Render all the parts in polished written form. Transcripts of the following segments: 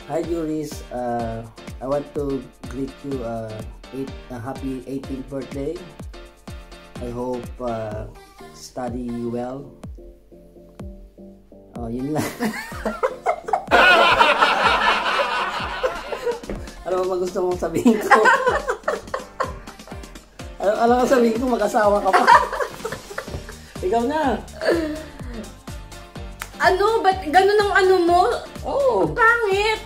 Hi Juris, I want to greet you a happy 18th birthday. I hope study well. Oh, yun lang. Ano ba gusto mong sabihin ko? Ano ang sabihin ko? Mag-asawa ka pa. Ikaw na. Ano? Ba't ganun ang ano mo? Oo. Pangit.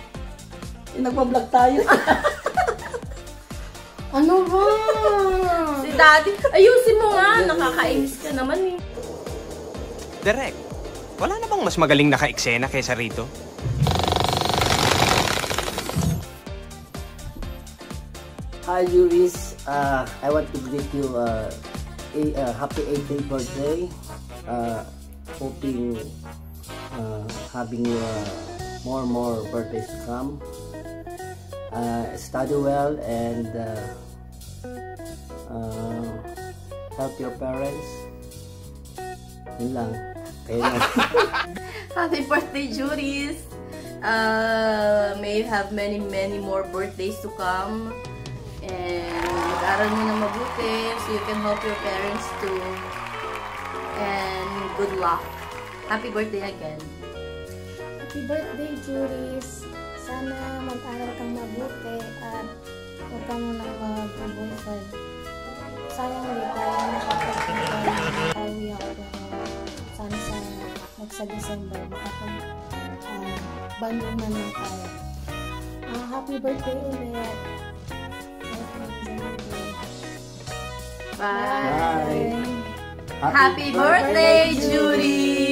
Nagpa-vlog tayo. Ano ba? Si Daddy. Ayusin mo nga. Nakakainis ka naman eh. Direk, wala na bang mas magaling naka-eksena kaysa rito? Hi Juris, I want to greet you a happy 18th birthday. Hoping having more birthdays to come. Study well and help your parents. Yun lang. Kayo na. Happy birthday, Juris. May you have many more birthdays to come. And mag-aral mo na mabuti so you can help your parents too. And good luck. Happy birthday again. Happy birthday, Juris. Sana mag-aral kang mabuti at huwag ka muna mag-boyfriend. Sayang hindi tayo makapag-tawi ako. Sana sa December makapag-banding man lang tayo. Happy birthday ulit. Bye. Bye. Happy birthday, Judy!